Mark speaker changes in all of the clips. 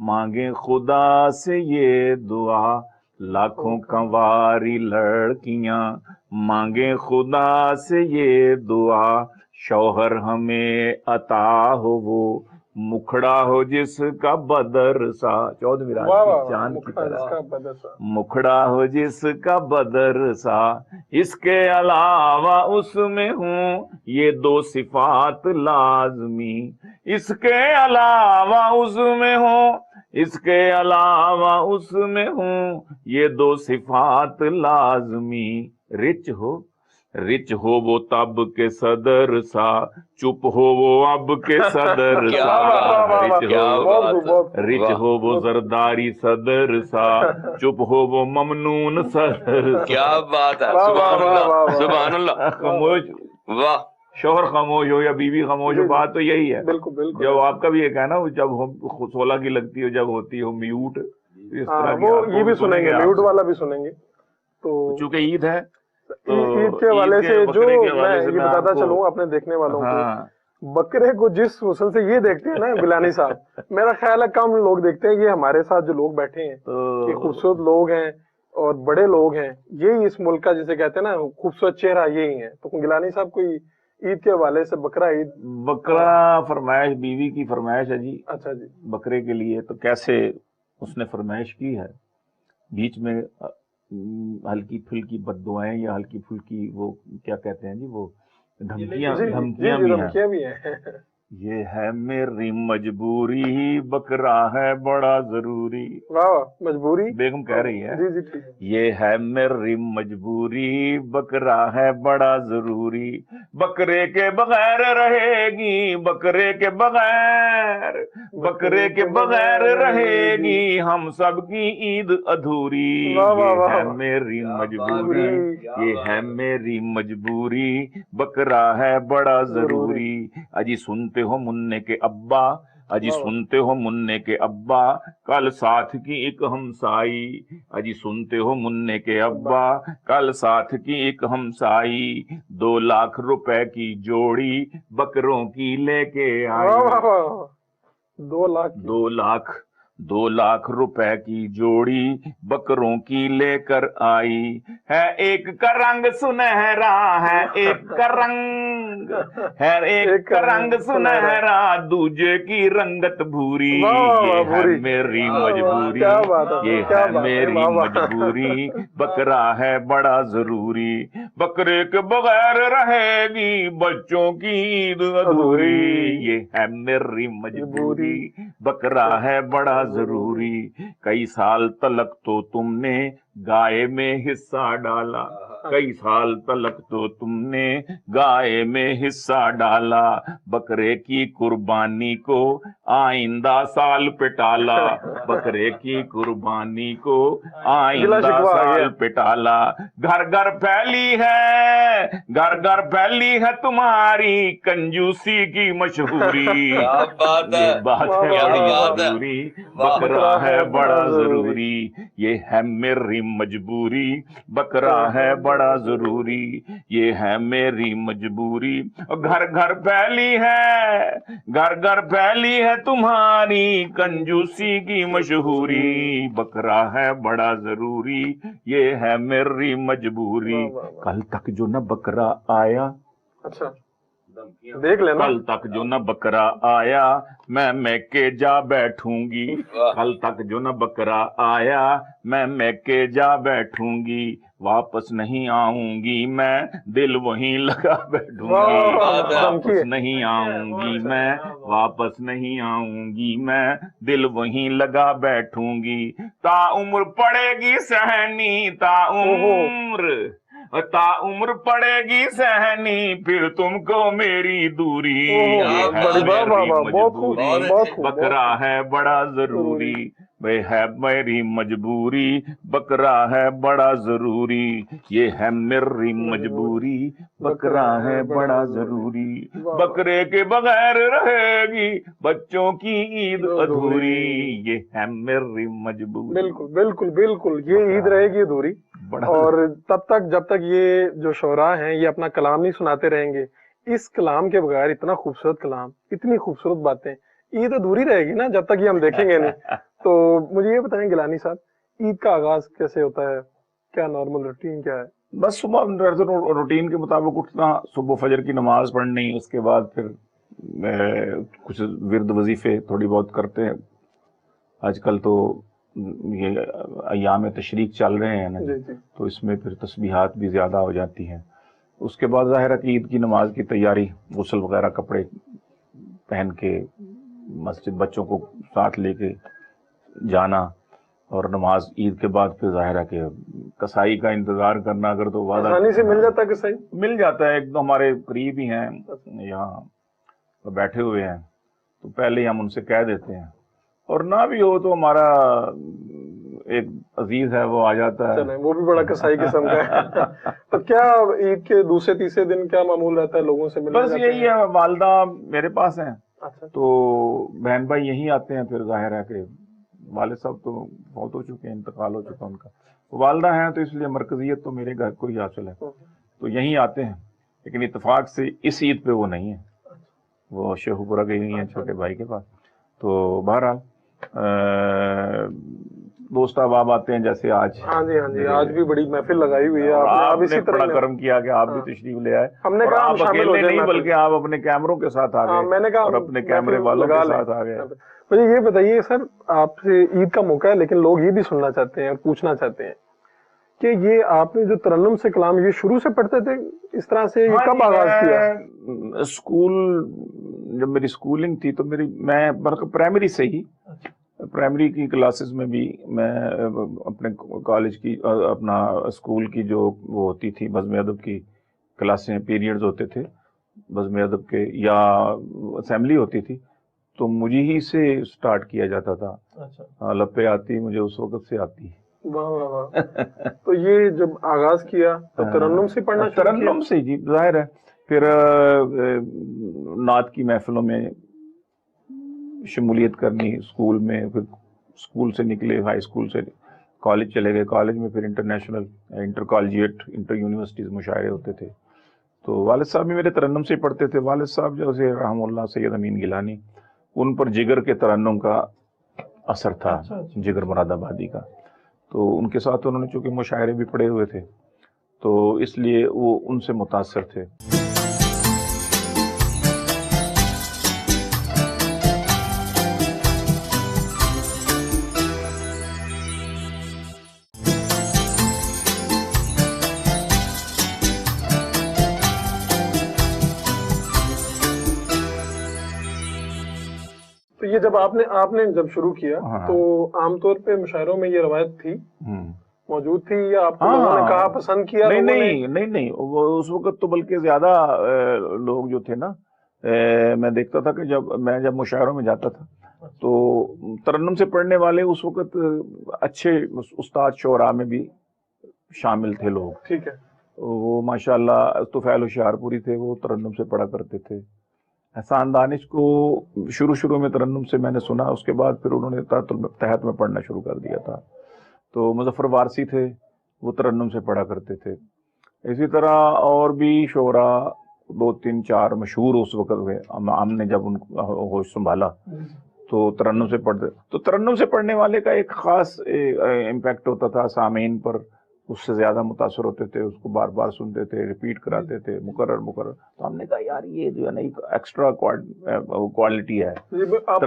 Speaker 1: مانگے خدا سے یہ دعا لاکھوں کنواری لڑکیاں، مانگے خدا سے یہ دعا شوہر ہمیں عطا ہو وہ مکھڑا ہو جس کا بدر سا، چودھویں رات کی چاند کی طرح مکھڑا ہو جس کا بدر سا، اس کے علاوہ اس میں ہوں یہ دو صفات لازمی، اس کے علاوہ اس میں ہوں، اس کے علاوہ اس میں ہوں یہ دو صفات لازمی، رچ ہو وہ تب کے صدر سا، چپ ہو وہ اب کے صدر سا، رچ ہو وہ زرداری صدر سا، چپ ہو وہ ممنون صدر سا۔
Speaker 2: کیا بات ہے، سبحان اللہ سبحان اللہ،
Speaker 1: خاموش،
Speaker 2: واہ،
Speaker 1: شوہر خاموش ہو یا بیوی خاموش ہو، بات تو یہی ہے۔
Speaker 3: بالکل بالکل،
Speaker 1: جب آپ کا بھی ایک ہے نا، جب 16 کی لگتی ہو، جب ہوتی ہو میوٹ، اس طرح کی
Speaker 3: وہ
Speaker 1: آپ کو
Speaker 3: یہ بھی سنیں گے،
Speaker 1: آپ
Speaker 3: میوٹ
Speaker 1: سے۔
Speaker 3: والا بھی سنیں گے۔ تو
Speaker 1: چونکہ عید ہے تو
Speaker 3: عید کے حوالے سے جو
Speaker 1: بکرے کے حوالے
Speaker 3: میں
Speaker 1: سے
Speaker 3: یہ
Speaker 1: آپ
Speaker 3: بتاتا
Speaker 1: کو-
Speaker 3: چلوں اپنے دیکھنے والوں کو،
Speaker 1: ہاں
Speaker 3: بکرے کو جس حسن سے یہ دیکھتے ہیں نا گیلانی صاحب، میرا خیال ہے کم لوگ دیکھتے ہیں، یہ ہمارے ساتھ جو لوگ بیٹھے ہیں یہ
Speaker 1: تو
Speaker 3: خوبصورت لوگ ہیں اور بڑے لوگ ہیں، یہی اس ملک کا جسے کہتے ہیں نا خوبصورت چہرہ یہی ہے۔ تو گیلانی صاحب کوئی عید کے حوالے سے، بکرا عید،
Speaker 1: بکرا فرمائش بیوی کی فرمائش ہے جی،
Speaker 3: اچھا جی،
Speaker 1: بکرے کے لیے تو کیسے اس نے فرمائش کی ہے، بیچ میں ہلکی پھلکی بد دعائیں یا ہلکی پھلکی وہ کیا کہتے ہیں جی، وہ دھمکیاں
Speaker 3: جی
Speaker 1: دھمکیاں
Speaker 3: جی
Speaker 1: بھی ہیں۔
Speaker 3: دھمکیاں بھی ہیں۔
Speaker 1: یہ ہے میری مجبوری، بکرا ہے بڑا ضروری،
Speaker 3: واہ، مجبوری،
Speaker 1: بیگم کہہ رہی ہے
Speaker 3: جی جی ٹھیک،
Speaker 1: یہ ہے میری مجبوری، بکرا ہے بڑا ضروری، بکرے کے بغیر رہے گی، بکرے کے بغیر، بکرے کے بغیر رہے گی ہم سب کی عید ادھوری،
Speaker 3: واہ واہ
Speaker 1: یہ ہے
Speaker 3: واہ،
Speaker 1: میری مجبوری، یہ ہے میری مجبوری، بکرا ہے بڑا ضروری۔ اجی سنتے ہو مننے کے ابا، اجی سنتے ہو مننے کے ابا، کل ساتھ کی ایک ہمسائی، اجی سنتے ہو مننے کے ابا، کل ساتھ کی ایک ہمسائی، 2 لاکھ روپے کی جوڑی بکروں کی لے کے
Speaker 3: واہ
Speaker 1: آئی،
Speaker 3: واہ واہ، 2 لاکھ،
Speaker 1: 2 لاکھ روپے کی جوڑی بکروں کی لے کر آئی، ہے ایک کا رنگ سنہرا، ہے ایک کا رنگ، ہے ایک کا رنگ سنہرا، دوجے کی رنگت بھوری، یہ ہے میری مجبوری، یہ ہے میری مجبوری، بکرا ہے بڑا ضروری، بکرے کے بغیر رہے گی بچوں کی عید ادھوری، یہ ہے میری مجبوری، بکرا ہے بڑا ضروری، کئی سال تلک تو تم نے گائے میں حصہ ڈالا، کئی سال تلک تو تم نے گائے میں حصہ ڈالا، بکرے کی قربانی کو آئندہ سال پہ ٹالا، بکرے کی قربانی کو آئندہ سال پہ ٹالا، گھر گھر پھیلی ہے، گھر گھر پھیلی ہے تمہاری کنجوسی کی مشہوری،
Speaker 2: کیا بات ہے،
Speaker 1: یہ بات ہے
Speaker 2: کیا
Speaker 1: بڑی
Speaker 2: بات ہے،
Speaker 1: ضروری،
Speaker 2: واہ،
Speaker 1: بکرا ہے بڑا ضروری، یہ ہے میری مجبوری، بکرا ہے بڑا ضروری، یہ ہے میری مجبوری، گھر گھر پھیلی ہے، گھر گھر پھیلی ہے تمہاری کنجوسی کی مشہوری، بکرا ہے بڑا ضروری، یہ ہے میری مجبوری، کل تک جو نہ بکرا آیا،
Speaker 3: اچھا دیکھ لینا،
Speaker 1: کل تک جو نہ بکرا آیا میں میکے جا بیٹھوں گی، کل تک جو نہ بکرا آیا میں میکے جا بیٹھوں گی، واپس نہیں آؤں گی میں دل وہیں لگا بیٹھوں گی، واپس نہیں آؤں گی میں، واپس نہیں آؤں گی میں دل وہیں لگا بیٹھوں گی، تا عمر پڑے گی سہنی، تا عمر پڑے گی سہنی، پھر تم کو میری دوری، یہ ہے میری مجبوری، بکرا ہے بڑا ضروری، وہ ہے میری مجبوری، بکرا ہے بڑا ضروری، یہ ہے میری مجبوری، بکرا ہے بڑا ضروری، بکرے کے بغیر رہے گی بچوں کی عید ادھوری، یہ ہے میری مجبوری۔
Speaker 3: بالکل بالکل بالکل، یہ عید رہے گی ادھوری، اور تب تک جب تک یہ جو شعراء ہیں یہ اپنا کلام نہیں سناتے رہیں گے، اس کلام کے بغیر، اتنا خوبصورت کلام، اتنی خوبصورت باتیں، عید ادھوری رہے گی نا جب تک یہ ہم دیکھیں گے نہیں. تو مجھے یہ بتائیں گیلانی صاحب, عید کا آغاز کیسے ہوتا ہے, کیا نارمل روٹین کیا ہے؟
Speaker 1: بس صبح روٹین کے مطابق اٹھنا, صبح فجر کی نماز پڑھنی, اس کے بعد پھر کچھ ورد وظیفے تھوڑی بہت کرتے ہیں. آج کل تو یہ ایام تشریق چل رہے ہیں نا, تو اس میں پھر تسبیحات بھی زیادہ ہو جاتی ہیں. اس کے بعد ظاہر ہے کہ عید کی نماز کی تیاری, غسل وغیرہ, کپڑے پہن کے مسجد, بچوں کو ساتھ لے کے جانا, اور نماز عید کے بعد پھر ظاہر ہے کہ کسائی کا انتظار کرنا. اگر تو وعدہ
Speaker 3: آسانی سے مل جاتا ہے کسائی؟ مل
Speaker 1: جاتا ہے, ایک تو ہمارے قریب ہی ہیں یہاں بیٹھے ہوئے ہیں, تو پہلے ہی ہم ان سے کہہ دیتے ہیں, اور نہ بھی ہو تو ہمارا ایک عزیز ہے وہ آ جاتا ہے,
Speaker 3: وہ بھی بڑا کسائی قسم کا ہے. تو کیا عید کے دوسرے تیسرے دن کیا معمول رہتا ہے لوگوں سے ملنے؟
Speaker 1: بس یہی ہے, والدہ میرے پاس ہیں, تو بہن بھائی یہیں آتے ہیں. پھر ظاہر ہے کہ والد صاحب تو بہت ہو چکے ہیں, انتقال ہو چکا ان کا, والدہ ہیں, تو اس لیے مرکزیت تو میرے گھر کو ہی حاصل ہے, تو یہیں آتے ہیں. لیکن اتفاق سے اس عید پہ وہ نہیں ہے, وہ شیخو پورہ گئی ہوئی ہیں چھوٹے بھائی کے پاس. تو بہرحال دوست احباب آتے ہیں, جیسے آج.
Speaker 3: ہاں جی, آج بھی بڑی محفل لگائی ہوئی ہے.
Speaker 1: آپ نے بڑا کرم کیا کہ آپ بھی تشریف لے آئے.
Speaker 3: ہم نے کہا
Speaker 1: آپ اکیلے نہیں بلکہ آپ اپنے کیمروں کے ساتھ آ گئے,
Speaker 3: میں نے کہا
Speaker 1: اور اپنے کیمرے والوں کے ساتھ آ گئے.
Speaker 3: مجھے یہ بتائیے سر, آپ سے عید کا موقع ہے, لیکن لوگ یہ بھی سننا چاہتے ہیں اور پوچھنا چاہتے ہیں کہ یہ آپ نے جو ترنم سے کلام یہ شروع سے پڑھتے تھے اس طرح سے, یہ کب آغاز کیا؟
Speaker 1: اسکول, جب میری اسکولنگ تھی تو میں پرائمری سے ہی, پرائمری کی کلاسز میں بھی میں اپنے کالج کی, اپنا اسکول کی جو وہ ہوتی تھی بزم ادب کی کلاسیں, پیریڈز ہوتے تھے بزم ادب کے, یا اسمبلی ہوتی تھی, تو مجھے ہی سے سٹارٹ کیا جاتا تھا. لپے آتی مجھے اس وقت سے آتی.
Speaker 3: تو یہ جب آغاز کیا تو ترنم سے پڑھنا شروع کیا؟
Speaker 1: ترنم سے جی, ظاہر ہے. پھر نعت کی محفلوں میں شمولیت کرنی اسکول میں, پھر اسکول سے نکلے, ہائی اسکول سے کالج چلے گئے, کالج میں پھر international, inter collegiate, inter universities مشاعرے ہوتے تھے. تو والد صاحب بھی میرے ترنم سے پڑھتے تھے. والد صاحب جیسے رحم اللہ سید امین گیلانی, ان پر جگر کے ترنم کا اثر تھا, جگر مراد آبادی کا. تو ان کے ساتھ انہوں نے چونکہ مشاعرے بھی پڑھے ہوئے تھے, تو اس لیے وہ ان سے متاثر تھے.
Speaker 3: تو یہ جب آپ نے جب شروع کیا تو عام طور پہ مشاعروں میں یہ روایت تھی, موجود تھی, یا آپ کو لوگوں نے کہا پسند کیا؟
Speaker 1: نہیں, اس وقت تو بلکہ زیادہ لوگ جو تھے نا, میں دیکھتا تھا کہ جب مشاعروں میں جاتا تھا تو ترنم سے پڑھنے والے اس وقت اچھے استاد شعراء میں بھی شامل تھے لوگ.
Speaker 3: ٹھیک ہے.
Speaker 1: وہ ماشاءاللہ طفیل ہوشیارپوری تھے, وہ ترنم سے پڑھا کرتے تھے. احسان دانش کو شروع میں ترنم سے میں نے سنا, اس کے بعد پھر انہوں نے تحت میں پڑھنا شروع کر دیا تھا. تو مظفر وارسی تھے, وہ ترنم سے پڑھا کرتے تھے. اسی طرح اور بھی شعراء 2-3-4 مشہور اس وقت ہوئے. ہم نے جب ان کو ہوش سنبھالا تو ترنم سے پڑھتے, تو ترنم سے پڑھنے والے کا ایک خاص امپیکٹ ہوتا تھا سامعین پر, اس سے زیادہ متاثر ہوتے تھے, اس کو بار بار سنتے تھے, ریپیٹ کراتے تھے, مکرر. تو ہم نے کہا یار یہ جو ہے نا ایک ایکسٹرا کوالٹی ہے,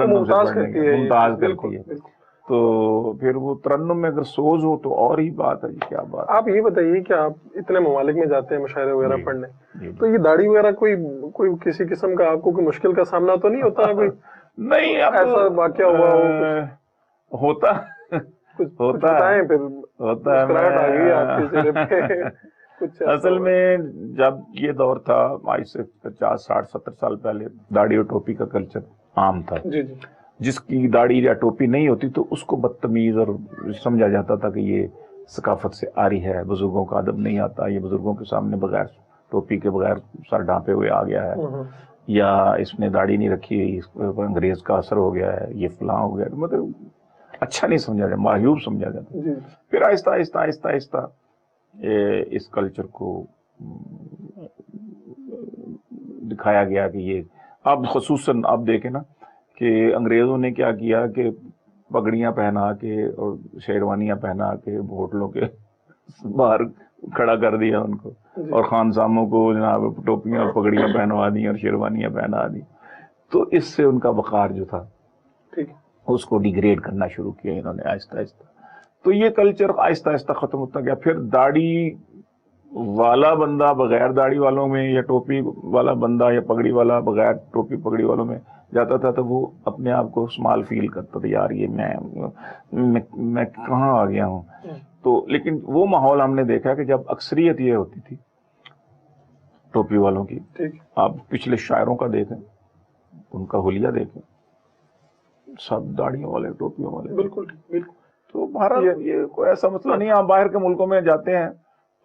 Speaker 3: ممتاز
Speaker 1: کرتی ہے. تو پھر وہ ترنم میں اگر سوز ہو تو اور ہی بات ہے. کیا بات.
Speaker 3: آپ یہ بتائیے کہ آپ اتنے ممالک میں جاتے ہیں مشاعرے وغیرہ پڑھنے, تو یہ داڑھی وغیرہ کوئی کسی قسم کا آپ کو کوئی مشکل کا سامنا تو نہیں ہوتا؟ کوئی
Speaker 1: نہیں,
Speaker 3: ایسا واقعہ ہوا
Speaker 1: ہوتا اصل میں جب یہ دور تھا آج سے 50-60-70 سال پہلے, داڑھی اور ٹوپی کا کلچر عام تھا. جس کی داڑھی یا ٹوپی نہیں ہوتی تو اس کو بدتمیز اور سمجھا جاتا تھا کہ یہ ثقافت سے آری ہے, بزرگوں کا ادب نہیں آتا, یہ بزرگوں کے سامنے بغیر ٹوپی کے بغیر سر ڈھانپے ہوئے آ گیا ہے, یا اس نے داڑھی نہیں رکھی ہوئی, اس پر انگریز کا اثر ہو گیا ہے, یہ فلاں ہو گیا. مطلب اچھا نہیں سمجھا جاتا, معیوب سمجھا جاتا. پھر آہستہ آہستہ اس کلچر کو دکھایا گیا کہ یہ اب خصوصاً اب دیکھیں نا کہ انگریزوں نے کیا کیا کہ پگڑیاں پہنا کے اور شیروانیاں پہنا کے ہوٹلوں کے باہر کھڑا کر دیا ان کو، اور خانساموں کو جناب ٹوپیاں اور پگڑیاں پہنوا دی اور شیروانیاں پہنا دی. تو اس سے ان کا وقار جو تھا اس کو ڈیگریڈ کرنا شروع کیا انہوں نے آہستہ آہستہ. تو یہ کلچر آہستہ آہستہ ختم ہوتا گیا. پھر داڑھی والا بندہ بغیر داڑھی والوں میں، یا ٹوپی والا بندہ یا پگڑی والا بغیر ٹوپی پگڑی والوں میں جاتا تھا تو وہ اپنے آپ کو اسمال فیل کرتا تھا، یار یہ میں کہاں آ گیا ہوں. تو لیکن وہ ماحول ہم نے دیکھا کہ جب اکثریت یہ ہوتی تھی ٹوپی والوں کی، آپ پچھلے شاعروں کا دیکھیں، ان کا حلیہ دیکھیں، سب داڑھیوں والے ٹوپیوں والے. بالکل بالکل. تو بہرحال یہ کوئی ایسا مسئلہ نہیں ہے. آپ باہر کے ملکوں میں جاتے ہیں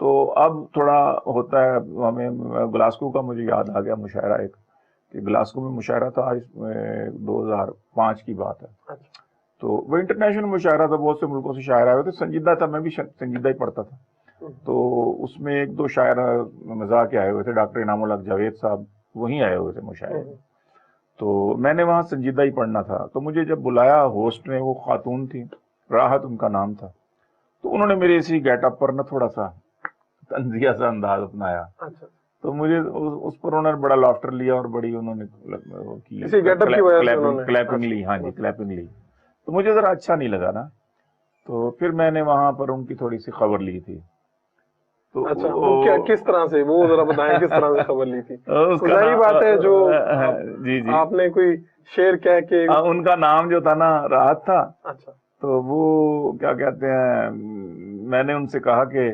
Speaker 1: تو اب تھوڑا ہوتا ہے. ہمیں گلاسکو کا مجھے یاد آ گیا مشاعرہ ایک، کہ گلاسکو میں مشاعرہ تھا 2005 کی بات ہے. تو وہ انٹرنیشنل مشاعرہ تھا، بہت سے ملکوں سے شاعر آئے ہوئے تھے، سنجیدہ تھا، میں بھی سنجیدہ ہی پڑھتا تھا. تو اس میں ایک دو شاعر مزاح کے آئے ہوئے تھے، ڈاکٹر انعام الحق جاوید صاحب وہیں آئے ہوئے تھے مشاعرے میں. تو میں نے وہاں سنجیدہ ہی پڑھنا تھا. تو مجھے جب بلایا ہوسٹ نے، وہ خاتون تھی، راحت ان کا نام تھا. تو انہوں نے میرے اسی گیٹ اپ پر نا تھوڑا سا طنزیہ سا انداز اپنایا. تو مجھے اس پر انہوں نے بڑا لافٹر لیا اور بڑی انہوں نے کلیپنگ لی. ہاں جی، کلیپنگ لی. تو مجھے ذرا اچھا نہیں لگا نا. تو پھر میں نے وہاں پر ان کی تھوڑی سی خبر لی تھی. تو
Speaker 3: کس طرح سے، وہ ذرا بتائیں کس طرح سے خبر لی تھی؟ ظاہری بات ہے جو
Speaker 1: جی جی
Speaker 3: آپ نے کوئی شعر کہہ کے،
Speaker 1: ان کا نام جو تھا نا راحت تھا. اچھا. تو وہ کیا کہتے ہیں، میں نے ان سے کہا کہ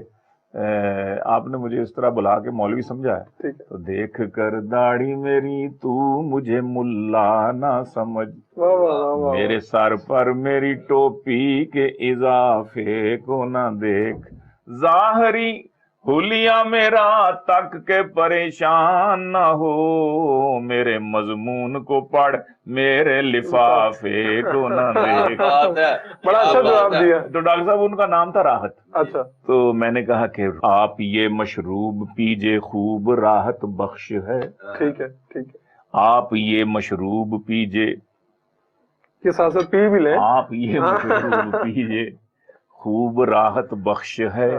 Speaker 1: آپ نے مجھے اس طرح بلا کے مولوی سمجھا ہے، تو دیکھ کر داڑھی میری تو مجھے ملا نہ سمجھ، میرے سر پر میری ٹوپی کے اضافے کو نہ دیکھ، ظاہری حلیہ میرا تک کے پریشان نہ ہو، میرے مضمون کو پڑھ میرے لفافے کو نہ دیکھ.
Speaker 3: بڑا اچھا جواب دیا.
Speaker 1: تو ڈاکٹر صاحب ان کا نام تھا راحت.
Speaker 3: اچھا.
Speaker 1: تو میں نے کہا کہ آپ یہ مشروب پیجے خوب راحت بخش ہے.
Speaker 3: ٹھیک ہے ٹھیک ہے.
Speaker 1: آپ یہ مشروب پیجے،
Speaker 3: کے ساتھ ساتھ پی بھی لیں،
Speaker 1: آپ یہ مشروب پیجے خوب راحت بخش ہے.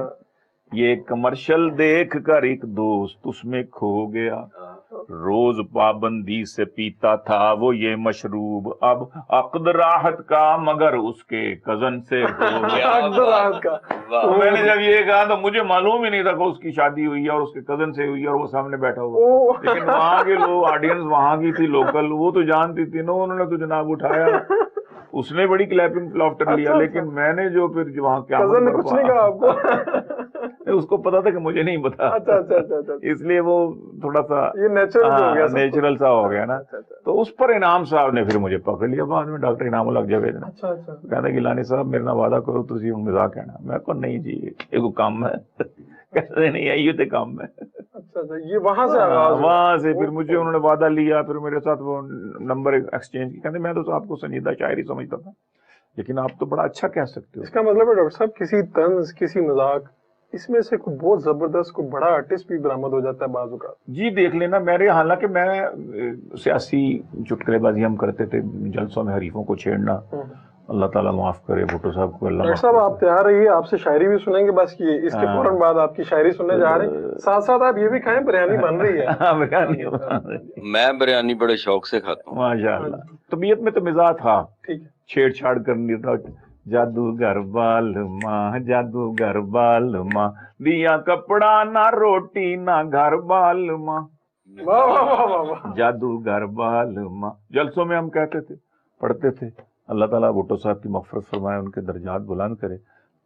Speaker 1: یہ کمرشل دیکھ کر ایک دوست اس میں کھو گیا، روز پابندی سے پیتا تھا وہ یہ مشروب، اب عقد راحت کا مگر اس کے کزن سے ہو گیا.
Speaker 3: عقد راحت کا.
Speaker 1: میں نے جب یہ کہا تو مجھے معلوم ہی نہیں تھا کہ اس کی شادی ہوئی ہے اور اس کے کزن سے ہوئی ہے اور وہ سامنے بیٹھا ہوا. لیکن وہاں کے لوگ، آڈینس وہاں کی تھی لوکل، وہ تو جانتی تھی نا، انہوں نے تو جناب اٹھایا، اس نے بڑی کلیپنگ لافٹر لیا. لیکن میں نے جو پھر وہاں کیا
Speaker 3: کچھ نہیں کہا آپ کو،
Speaker 1: اس کو پتا تھا کہ مجھے نہیں پتا. اس لیے وہ تھوڑا سا نیچرل سا ہو گیا نا. تو اس پر انعام صاحب نے پھر مجھے پکڑ لیا بعد میں، ڈاکٹر انعام الحق جاوید نے. کہنا گیلانی صاحب میرے نال وعدہ کرو تسی ہن مزاق کہنا. میں کہا نہیں جی یہ کوئی کام ہے. کہتے نہیں آئیے تے کام ہے.
Speaker 3: یہ وہاں سے
Speaker 1: وہاں سے پھر مجھے انہوں نے وعدہ لیا، پھر میرے ساتھ وہ نمبر ایکسچینج کی. کہتے میں تو آپ کو سنجیدہ شاعری سمجھتا تھا لیکن آپ تو بڑا اچھا کہہ سکتے ہو.
Speaker 3: اس کا مطلب ہے ڈاکٹر صاحب کسی طنز، کسی مذاق، اس میں سے کوئی بہت زبردست کوئی بڑا آرٹسٹ بھی برآمد ہو جاتا ہے بعض اوقات.
Speaker 1: جی دیکھ لینا، میرے حالانکہ میں سیاسی چٹکلے بازی ہم کرتے تھے جلسوں میں، حریفوں کو چھیڑنا، اللہ تعالیٰ معاف کرے بھٹو صاحب کو. اللہ
Speaker 3: ڈاکٹر صاحب آپ تیار رہیے، آپ سے شاعری بھی سنیں گے، بس یہ اس کے فوراً بعد آپ کی شاعری سننے جا رہے ہیں. ساتھ ساتھ آپ یہ بھی کھائیں، بریانی بن رہی ہے.
Speaker 2: میں بریانی بڑے شوق سے کھاتا ہوں.
Speaker 1: ماشاء اللہ. طبیعت میں تو مزاج تھا، چھیڑ چھاڑ کرنی. جادوگر بال ماں، جادوگر بال ماں، دیا کپڑا نہ روٹی نہ گھر بال ماں، جادوگر بال ماں. جلسوں میں ہم کہتے تھے، پڑھتے تھے. اللہ تعالیٰ بھٹو صاحب کی مغفرت فرمائے، ان کے درجات بلند کرے.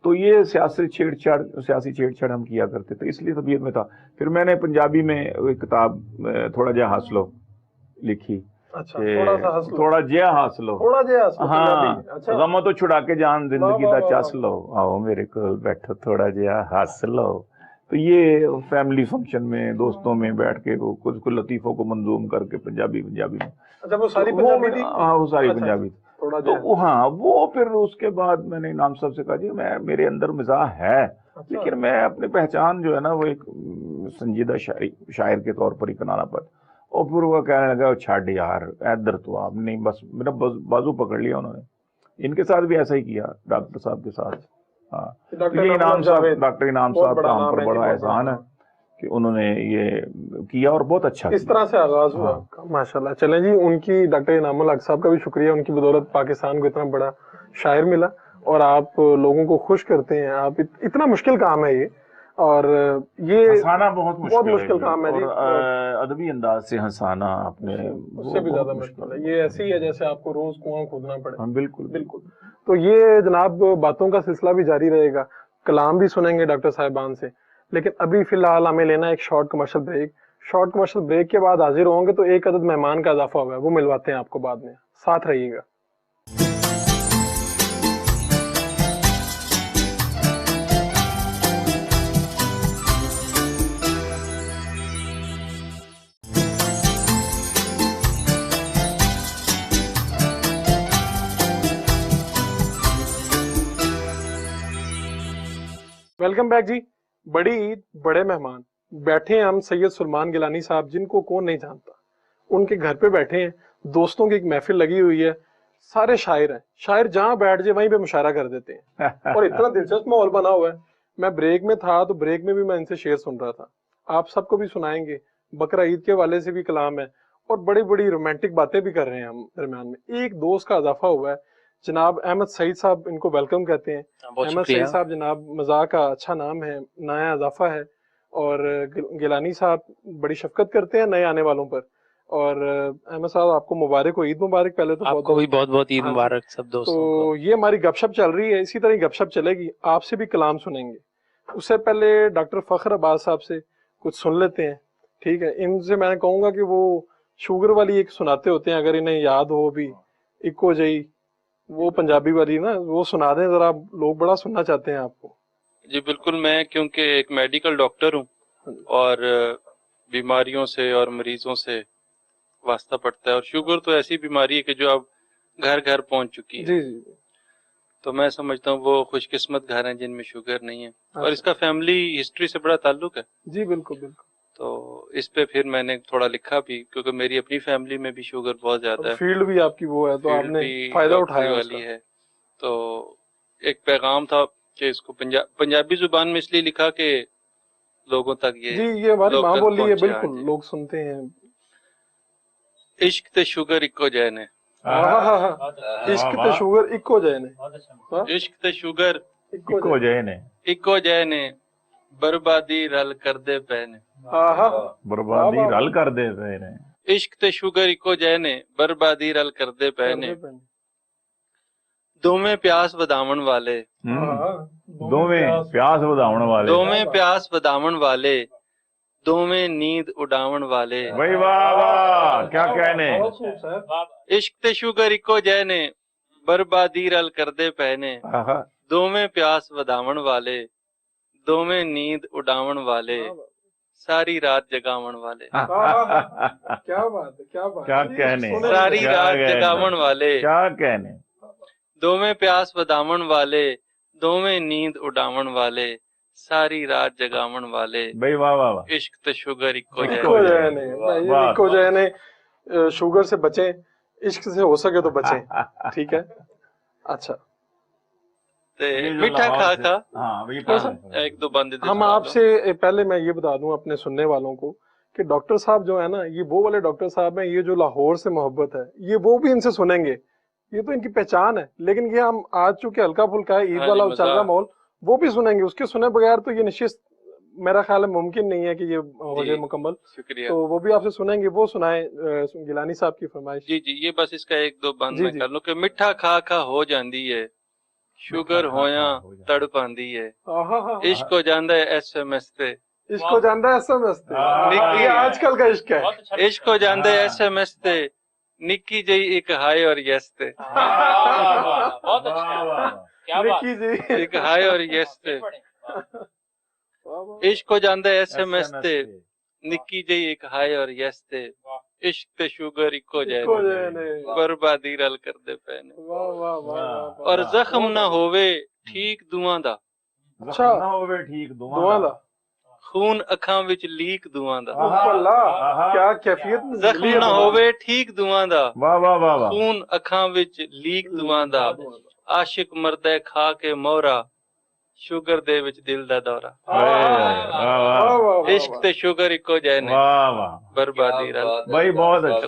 Speaker 1: تو یہ سیاسی چھیڑ چھاڑ ہم کیا کرتے تھے، اس لیے طبیعت میں تھا. پھر میں نے پنجابی میں ایک کتاب تھوڑا جہا حاصلو لکھی، تھوڑا جہا حاصلو. ہاں، غموں تو چھڑا کے جان زندگی دا چس لو، آؤ میرے کو بیٹھو تھوڑا جہا ہنس لو. تو یہ فیملی فنکشن میں دوستوں میں بیٹھ کے وہ کچھ لطیفوں کو منظوم کر کے پنجابی میں.
Speaker 3: وہ ساری پنجابی تھی؟
Speaker 1: ہاں وہ ساری پنجابی تھی. تو ہاں وہ پھر اس کے بعد میں نے انعام صاحب سے کہا جی میرے اندر مزاح ہے لیکن میں اپنی پہچان جو ہے نا وہ ایک سنجیدہ شاعر کے طور پر ہی بنانا پڑا. اور پھر وہ کہنے لگا چھاڑ یار ادھر تو آپ نہیں، بس میرا بازو پکڑ لیا انہوں نے۔ ان کے ساتھ بھی ایسا ہی کیا ڈاکٹر صاحب کے ساتھ۔ ہاں یہ انعام صاحب، ڈاکٹر انعام صاحب کا ہم پر بڑا احسان ہے کہ انہوں نے یہ کیا اور بہت اچھا
Speaker 3: اس طرح سے آغاز ہوا ماشاءاللہ۔ چلیں جی، ان کی ڈاکٹر انعام الحق صاحب کا بھی شکریہ، ان کی بدولت پاکستان کو اتنا بڑا شاعر ملا اور آپ لوگوں کو خوش کرتے ہیں۔ آپ اتنا مشکل کام ہے یہ، اور یہ
Speaker 1: ہنسانا بہت
Speaker 3: مشکل کام ہے جی،
Speaker 1: ادبی انداز سے ہنسانا اپنے
Speaker 3: اس سے بھی زیادہ مشکل ہے۔ یہ ایسی ہے جیسے آپ کو روز کنواں کھودنا پڑے۔
Speaker 1: بالکل
Speaker 3: بالکل۔ تو یہ جناب باتوں کا سلسلہ بھی جاری رہے گا، کلام بھی سنیں گے ڈاکٹر صاحبان سے، لیکن ابھی فی الحال ہمیں لینا ہے ایک short commercial break. Short commercial break کے بعد حاضر ہوں گے تو ایک عدد مہمان کا اضافہ ہوا ہے، وہ ملواتے ہیں آپ کو بعد میں، ساتھ رہیے گا۔ ویلکم بیک جی۔ بڑی عید بڑے مہمان، بیٹھے ہیں ہم سید سلمان گیلانی صاحب، جن کو کون نہیں جانتا۔ ان کے گھر پہ بیٹھے ہیں، دوستوں کی ایک محفل لگی ہوئی ہے، سارے شاعر ہیں، شاعر جہاں بیٹھ جائے وہیں پہ مشاعرہ کر دیتے ہیں، اور اتنا دلچسپ ماحول بنا ہوا ہے۔ میں بریک میں تھا تو بریک میں بھی میں ان سے شعر سن رہا تھا، آپ سب کو بھی سنائیں گے، بقرہ عید کے والے سے بھی کلام ہے، اور بڑی بڑی رومانٹک باتیں بھی کر رہے ہیں ہم درمیان میں۔ ایک دوست کا اضافہ ہوا ہے، جناب احمد سعید صاحب، ان کو ویلکم کہتے ہیں۔ احمد سعید صاحب جناب مزاح کا اچھا نام ہے، نیا اضافہ ہے، اور گیلانی صاحب بڑی شفقت کرتے ہیں نئے آنے والوں پر۔ اور احمد صاحب آپ کو مبارک ہو، عید مبارک پہلے تو۔
Speaker 4: آپ کو بھی بہت بہت عید مبارک سب دوستوں کو۔
Speaker 3: تو یہ ہماری گپ شپ چل رہی ہے، اسی طرح گپ شپ چلے گی، آپ سے بھی کلام سنیں گے۔ اس سے پہلے ڈاکٹر فخر عباس صاحب سے کچھ سن لیتے ہیں، ٹھیک ہے؟ ان سے میں کہوں گا کہ وہ شوگر والی ایک سناتے ہوتے ہیں، اگر انہیں یاد ہو بھی، اکو جئی، وہ پنجابی والی نا، وہ سنا دیں ذرا، لوگ بڑا سننا چاہتے ہیں آپ کو۔
Speaker 5: جی بالکل، میں کیونکہ ایک میڈیکل ڈاکٹر ہوں اور بیماریوں سے اور مریضوں سے واسطہ پڑتا ہے، اور شوگر تو ایسی بیماری ہے کہ جو اب گھر گھر پہنچ چکی ہے۔
Speaker 3: جی جی،
Speaker 5: تو میں سمجھتا ہوں وہ خوش قسمت گھر ہیں جن میں شوگر نہیں ہے، اور اس کا فیملی ہسٹری سے بڑا تعلق ہے۔
Speaker 3: جی بالکل بالکل۔
Speaker 5: تو اس پہ پھر میں نے تھوڑا لکھا بھی، کیونکہ میری اپنی فیملی میں بھی شوگر بہت زیادہ ہے،
Speaker 3: فیلڈ بھی آپ کی وہ ہے، تو آپ نے فائدہ اٹھایا
Speaker 5: والی ہے۔ تو ایک پیغام تھا کہ اس کو پنجابی زبان میں اس لیے لکھا کہ لوگوں تک یہ،
Speaker 3: جی یہ ہماری ماں بولی ہے، بالکل لوگ سنتے ہیں۔
Speaker 5: عشق تے شوگر اکو جائے نے،
Speaker 3: عشق تے شوگر اکو جائے نے،
Speaker 5: عشق تے شوگر
Speaker 1: اکو جائے نے،
Speaker 5: اکو جائے نے، بربادی رل کردے پے نے،
Speaker 1: بربادی رل کر دے پے نے،
Speaker 5: عشق تے شوگر اکو جائے نے، بربادی رل کردے پے نے، دوویں پیاس وداون والے،
Speaker 1: دوویں پیاس وداون والے،
Speaker 5: دوویں پیاس وداون والے، دوویں نیند اڈاون والے۔
Speaker 1: بھائی واہ واہ، کیا کہنے۔
Speaker 5: عشق تے شوگر اکو جائے نے، بربادی رل کردے پے نے، دوویں پیاس وداون والے، دوویں نیند اڈاون والے، ساری رات جگاون والے۔
Speaker 3: کیا بات ہے، کیا بات،
Speaker 1: کیا کہنے،
Speaker 5: ساری رات جگاون والے،
Speaker 1: کیا کہنے،
Speaker 5: دوویں پیاس وداون والے، دوویں نیند اڈاون والے، ساری رات جگاون والے۔
Speaker 1: بھائی واہ واہ واہ،
Speaker 5: عشق تے شوگر اکو
Speaker 3: جائے نے، اکو جائے نے۔ شوگر سے بچیں، عشق سے ہو سکے تو بچیں، ٹھیک ہے؟ اچھا،
Speaker 5: میٹھا کھا کھا ایک دو بندے
Speaker 3: ہم آپ سے پہلے میں یہ بتا دوں اپنے سننے والوں کو کہ ڈاکٹر صاحب جو ہے نا، یہ وہ والے ڈاکٹر صاحب ہیں، یہ جو لاہور سے محبت ہے، یہ وہ بھی ان سے سنیں گے، یہ تو ان کی پہچان ہے۔ لیکن یہ ہم آج چونکہ ہلکا پھلکا ہے، عید والا چل رہا ماحول، وہ بھی سنیں گے، اس کے سنے بغیر تو یہ نشست میرا خیال ہے ممکن نہیں ہے کہ یہ ہو جائے مکمل۔
Speaker 5: شکریہ۔
Speaker 3: تو وہ بھی آپ سے سنیں گے، وہ سنائیں گیلانی صاحب کی فرمائش۔
Speaker 5: جی جی، یہ بس اس کا ایک دو بند میں کر لوں کہ میٹھا کھا کھا ہو جاندی ہے، شوگر ہویاں تڑ پاندی ہے، عشق ہو جاندا ہے ایس ایم ایس تے،
Speaker 3: عشق ہو جاندا ہے ایس ایم ایس تے، یہ آج کل کا عشق ہے،
Speaker 5: عشق ہو جاندا ہے ایس ایم ایس تے، نکی جئی ایک ہائے اور یس تے،
Speaker 3: نکی جی
Speaker 5: ایک ہائے اور یس تے، عشق ہو جاندا ہے ایس ایم ایس تے، نکی جئی ایک ہائے اور یس تے، عشق تے شوگر اکو جائے نے، بربادی رل کردے پے نے، اور زخم نہ ہووے ٹھیک دعاں دا،
Speaker 3: اچھا
Speaker 1: نہ ہوے ٹھیک
Speaker 3: دعا دا،
Speaker 5: خون اکھاں وچ لیک دعاں دا،
Speaker 3: اللہ کیا کیفیت
Speaker 5: زخم نہ ہووے ٹھیک دعاں دا،
Speaker 1: واہ واہ واہ واہ،
Speaker 5: خون اکھاں وچ لیک دعاں دا، عاشق مردے کھا کے مورا، شوگر دے وچ دل دا دورہ، عشق تے شوگر اکو جائے نے،
Speaker 1: واہ واہ
Speaker 5: بربادی رل۔
Speaker 1: بھائی بہت اچھا،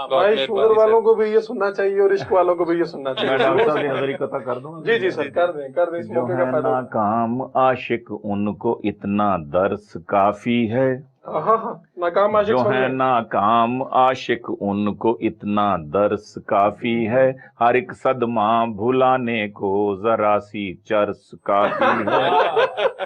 Speaker 3: بھائی شوگر والوں کو بھی یہ سننا چاہیے اور عشق والوں کو بھی یہ سننا
Speaker 1: میں
Speaker 3: چاہیے۔
Speaker 1: ڈاکٹر صاحب کی حضری قطع کر دوں؟
Speaker 3: جی جی سر کر دیں اس
Speaker 1: جو
Speaker 3: موقع
Speaker 1: ہے
Speaker 3: کا فائدہ۔
Speaker 1: ناکام عاشق ان کو اتنا درس کافی ہے،
Speaker 3: ہاں ہاں ناکام عاشق
Speaker 1: جو
Speaker 3: سن
Speaker 1: ہے
Speaker 3: رہے ہیں۔
Speaker 1: ناکام عاشق ان کو اتنا درس کافی ہے، ہر ایک صدمہ بھلانے کو ذرا سی چرس کافی ہے،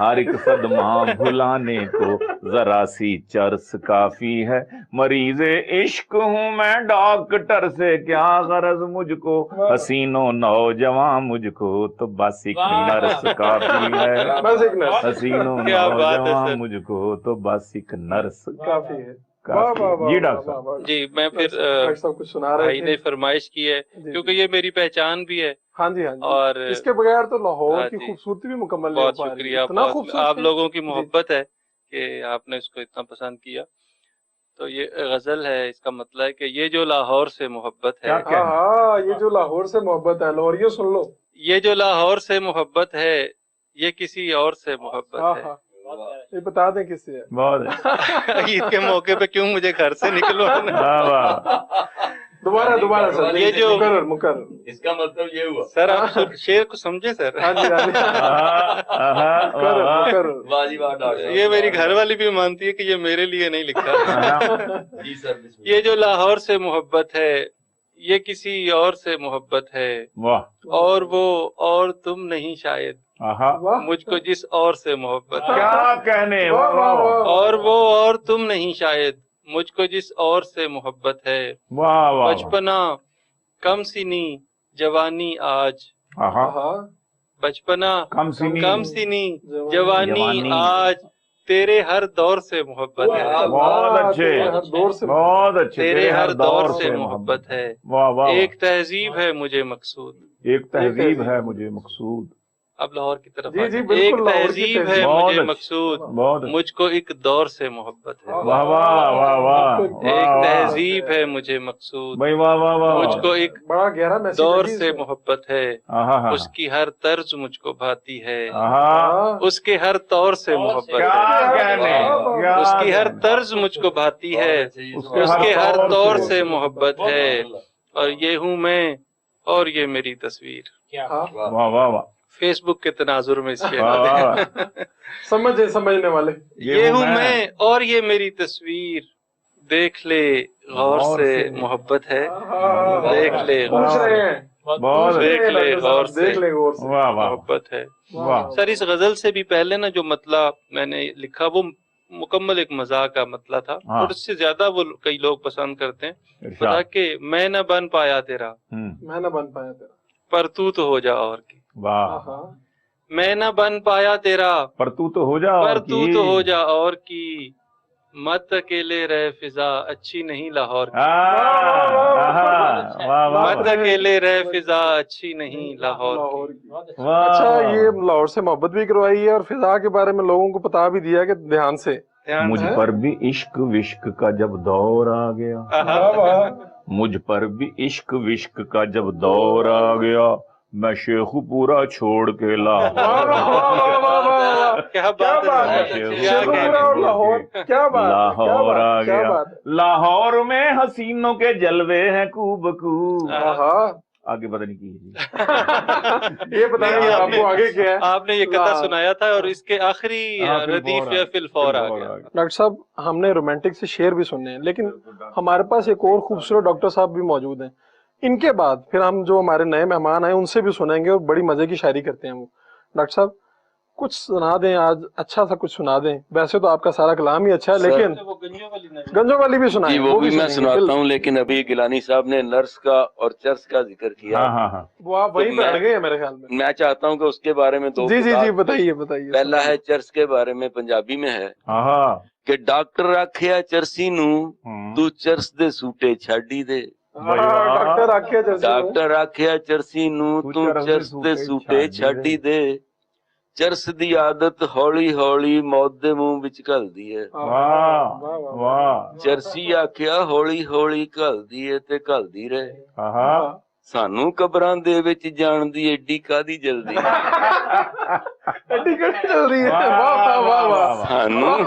Speaker 1: ہر ایک صدمہ بھلانے کو ذرا سی چرس کافی ہے، مریض عشق ہوں میں ڈاکٹر سے کیا غرض مجھ کو، حسینوں نوجوان مجھ کو تو بس ایک نرس کافی ہے،
Speaker 3: بس ایک نرس
Speaker 1: حسینوں
Speaker 5: کیا بات ہے
Speaker 1: نوجوان
Speaker 5: سر۔
Speaker 1: مجھ کو تو بس ایک نرس
Speaker 3: کافی ہے۔
Speaker 1: کافی ہے۔ جی ڈاکٹر
Speaker 3: واہ
Speaker 1: صاحب،
Speaker 3: واہ۔
Speaker 5: جی میں پھر
Speaker 3: ڈاکٹر صاحب کچھ سنا رہے
Speaker 5: بھائی
Speaker 3: تھے۔
Speaker 5: نے فرمائش کی ہے
Speaker 3: جی،
Speaker 5: کیونکہ یہ میری پہچان بھی ہے،
Speaker 3: ہاں جی ہاں جی،
Speaker 5: اور
Speaker 3: اس کے بغیر تو لاہور
Speaker 5: ہاں
Speaker 3: کی
Speaker 5: جی،
Speaker 3: خوبصورتی بھی مکمل نہیں ہو
Speaker 5: بہت
Speaker 3: پا رہی۔
Speaker 5: شکریہ،
Speaker 3: اتنا
Speaker 5: بہت
Speaker 3: خوبصورت
Speaker 5: آپ
Speaker 3: ہے۔
Speaker 5: لوگوں کی
Speaker 3: جی۔
Speaker 5: محبت ہے کہ آپ نے اس کو اتنا پسند کیا۔ تو یہ غزل ہے، اس کا مطلب ہے کہ یہ جو لاہور سے محبت ہے،
Speaker 1: کیا
Speaker 3: ہاں ہاں یہ جو لاہور سے محبت ہے، لاہوریوں سن لو۔
Speaker 5: یہ جو لاہور سے محبت ہے، یہ کسی اور سے محبت
Speaker 3: ہاں
Speaker 5: ہے۔
Speaker 3: ہاں یہ بتا دیں کس سے ہے۔
Speaker 1: بہت اچھا،
Speaker 5: عید کے موقع پہ کیوں مجھے گھر سے نکلوانا؟
Speaker 1: واہ واہ،
Speaker 3: دوبارہ سر،
Speaker 5: یہ جو
Speaker 3: مقرر
Speaker 2: اس کا مطلب یہ ہوا،
Speaker 5: سر آپ شعر کو سمجھے سر؟
Speaker 3: ہاں جی ہاں جی مقرر۔
Speaker 2: واجب ڈاکٹر
Speaker 5: یہ میری گھر والی بھی مانتی ہے کہ یہ میرے لیے نہیں لکھا۔
Speaker 2: جی سر بسم اللہ۔
Speaker 5: یہ جو لاہور سے محبت ہے، یہ کسی اور سے محبت ہے،
Speaker 1: واہ،
Speaker 5: اور وہ اور تم نہیں شاید،
Speaker 1: واہ،
Speaker 5: مجھ کو جس اور سے محبت ہے،
Speaker 1: کیا کہنے، واہ واہ واہ،
Speaker 5: اور وہ اور تم نہیں شاید، مجھ کو جس اور سے محبت ہے،
Speaker 1: واہ واہ،
Speaker 5: بچپنا کم سنی جوانی آج،
Speaker 1: ہاں،
Speaker 5: بچپنا
Speaker 1: کم سنی،
Speaker 5: کم سنی جوانی آج، تیرے ہر دور سے محبت ہے،
Speaker 1: بہت اچھے،
Speaker 3: ہر دور سے
Speaker 1: بہت اچھے،
Speaker 5: تیرے ہر دور سے محبت ہے،
Speaker 1: واہ واہ،
Speaker 5: ایک تہذیب ہے مجھے مقصود۔
Speaker 1: ایک تہذیب ہے مجھے مقصود،
Speaker 5: اب لاہور کی طرف
Speaker 3: جی
Speaker 5: آ
Speaker 3: جی
Speaker 5: جائیں۔
Speaker 3: بالکل،
Speaker 5: ایک
Speaker 3: لاہور کی
Speaker 5: تہذیب ہے
Speaker 1: بہت
Speaker 5: مجھے
Speaker 1: اچھا،
Speaker 5: مقصود،
Speaker 1: بہت اچھا،
Speaker 5: مجھ کو ایک دور سے محبت ہے،
Speaker 1: واہ واہ واہ واہ،
Speaker 5: ایک تہذیب ہے مجھے مقصود،
Speaker 1: بھائی واہ واہ واہ،
Speaker 5: مجھ کو ایک
Speaker 3: بڑا گہرا میسج
Speaker 5: دور سے محبت ہے،
Speaker 1: ہاں،
Speaker 5: اس کی ہر طرز مجھ کو بھاتی ہے،
Speaker 1: ہاں،
Speaker 5: اس کے ہر طور سے محبت
Speaker 1: کیا
Speaker 5: ہے،
Speaker 1: کہنے، کیا
Speaker 5: اس کی ہر
Speaker 1: کہنے،
Speaker 5: طرز مجھ کو بھاتی ہے، اس کے ہر طور سے محبت ہے، اور یہ ہوں میں اور یہ میری تصویر۔
Speaker 1: واہ واہ واہ،
Speaker 5: فیس بک کے تناظر میں اس کے
Speaker 1: واہ واہ،
Speaker 3: سمجھنے والے۔
Speaker 5: یہ ہوں میں اور یہ میری تصویر، دیکھ لے غور سے محبت ہے، دیکھ لے
Speaker 3: پوچھ رہے ہیں،
Speaker 1: بہت
Speaker 5: دیکھ لے غور سے
Speaker 3: دیکھ لے غور سے۔
Speaker 1: واہ واہ،
Speaker 5: محبت ہے۔
Speaker 1: واہ،
Speaker 5: سر اس غزل سے بھی پہلے نا جو مطلع میں نے لکھا وہ مکمل ایک مزاح کا مطلع تھا،
Speaker 1: ہاں،
Speaker 5: اور اس سے زیادہ وہ کئی لوگ پسند کرتے ہیں،
Speaker 1: ارشاد،
Speaker 5: بتا کہ میں نہ بن پایا تیرا،
Speaker 3: میں نہ بن پایا تیرا۔
Speaker 5: پر تو ہو جا اور کی،
Speaker 1: واہ،
Speaker 5: میں نہ بن پایا تیرا،
Speaker 1: پر تو ہو جا،
Speaker 5: پر تو ہو جا اور کی، مت اکیلے رہ فضا اچھی نہیں لاہور کی، مت اکیلے رہ فضا اچھی نہیں لاہور کی۔
Speaker 3: اچھا یہ لاہور سے محبت بھی کروائی ہے اور فضا کے بارے میں لوگوں کو بتا بھی دیا کہ دھیان سے۔
Speaker 1: مجھ پر بھی عشق وشق کا جب دور آ گیا، مجھ پر بھی عشق وشق کا جب دور آ گیا، میں شیخ پورا چھوڑ کے
Speaker 5: کیا بات ہے،
Speaker 1: لاہور آ گیا، لاہور میں حسینوں کے جلوے ہیں کو بکو، آگے پتہ نہیں کی،
Speaker 3: یہ بتائیے آپ کو آگے کیا ہے؟
Speaker 5: آپ نے یہ قطعہ سنایا تھا اور اس کے آخری ردیف یا فی الفور آ گیا۔
Speaker 3: ڈاکٹر صاحب ہم نے رومانٹک سے شعر بھی سننے ہیں، لیکن ہمارے پاس ایک اور خوبصورت ڈاکٹر صاحب بھی موجود ہیں، ان کے بعد پھر ہم جو ہمارے نئے مہمان آئے ان سے بھی سنیں گے اور بڑی مزے کی شاعری کرتے ہیں وہ۔ ڈاکٹر صاحب کچھ سنا دیں آج، اچھا سا کچھ سنا دیں، ویسے تو آپ کا سارا کلام ہی اچھا ہے لیکن گنجوں والی بھی سنائیں۔
Speaker 2: جی وہ بھی میں سناتا ہوں، لیکن ابھی گیلانی صاحب نے نرس کا اور چرس کا ذکر کیا،
Speaker 3: وہ آپ وہیں پہ اڑ گئے ہیں میرے خیال میں۔
Speaker 2: میں چاہتا ہوں کہ اس کے بارے میں دو
Speaker 3: جی جی جی بتائیے بتائیے۔
Speaker 2: پہلا ہے چرس کے بارے میں، پنجابی میں ہے کہ ڈاکٹر آکھیا چرسی نو تو چرس دے سوٹے چھڈی دے، ڈاکٹر آکھیا چرسی نو تو چرس دے سوٹے چھڈی دے، ਚਰਸ ਦੀ ਆਦਤ ਹੌਲੀ ਹੌਲੀ ਮੌਤ ਦੇ ਮੂੰਹ ਵਿੱਚ ਘਲਦੀ ਹੈ।
Speaker 1: ਵਾਹ ਵਾਹ।
Speaker 2: ਚਰਸੀ ਆਖਿਆ ਹੌਲੀ ਹੌਲੀ ਘਲਦੀ ਹੈ ਤੇ ਘਲਦੀ ਰਹੇ।
Speaker 1: ਆਹਾ।
Speaker 2: ਸਾਨੂੰ ਕਬਰਾਂ ਦੇ ਵਿੱਚ ਜਾਣ ਦੀ ਏਡੀ ਕਾਦੀ ਜਲਦੀ।
Speaker 3: ਐਡੀ ਕਿਹੜੀ ਜਲਦੀ ਹੈ? ਵਾਹ ਵਾਹ ਵਾਹ।
Speaker 2: ਸਾਨੂੰ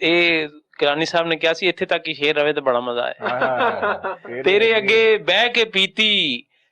Speaker 4: ਇਹ ਕਿਰਾਨੀ ਸਾਹਿਬ ਨੇ ਕਿਹਾ ਸੀ ਇੱਥੇ ਤੱਕ ਹੀ ਸ਼ੇਰ ਰਵੇ ਤਾਂ ਬੜਾ ਮਜ਼ਾ ਆਏ। ਤੇਰੇ ਅੱਗੇ ਬਹਿ ਕੇ ਪੀਤੀ,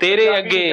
Speaker 4: ਤੇਰੇ ਅੱਗੇ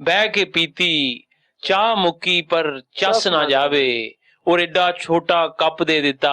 Speaker 4: ਬਹਿ ਕੇ ਪੀਤੀ, ਚਾਹ ਮੁੱਕੀ ਪਰ ਚੱਸ ਨਾ ਜਾਵੇ, ਔਰ ਐਡਾ ਛੋਟਾ ਕੱਪ ਦੇ ਦਿੱਤਾ,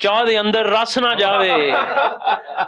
Speaker 4: ਚਾਹ ਦੇ ਅੰਦਰ ਰਸ ਨਾ ਜਾਵੇ।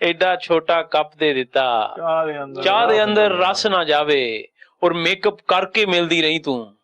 Speaker 4: ਐਡਾ ਛੋਟਾ ਕੱਪ ਦੇ ਦਿੱਤਾ, ਚਾਹ ਦੇ ਅੰਦਰ ਰਸ ਨਾ ਜਾਵੇ, ਔਰ ਮੇਕਅਪ ਕਰਕੇ ਮਿਲਦੀ ਰਹੀ ਤੂੰ।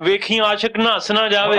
Speaker 4: ਵੇਖੀ ਆਸ਼ਿਕ ਨੱਸ ਨਾ ਜਾਵੇ।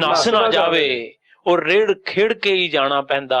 Speaker 4: ਨੱਸ ਨਾ ਜਾਵੇ, ਔਰ ਰੇੜ ਖੇੜ ਕੇ ਹੀ ਜਾਣਾ ਪੈਂਦਾ,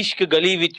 Speaker 4: ਇਸ਼ਕ ਗਲੀ ਵਿੱਚ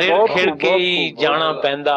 Speaker 4: ਰੇੜ ਖੇੜ ਕੇ ਹੀ ਜਾਣਾ ਪੈਂਦਾ,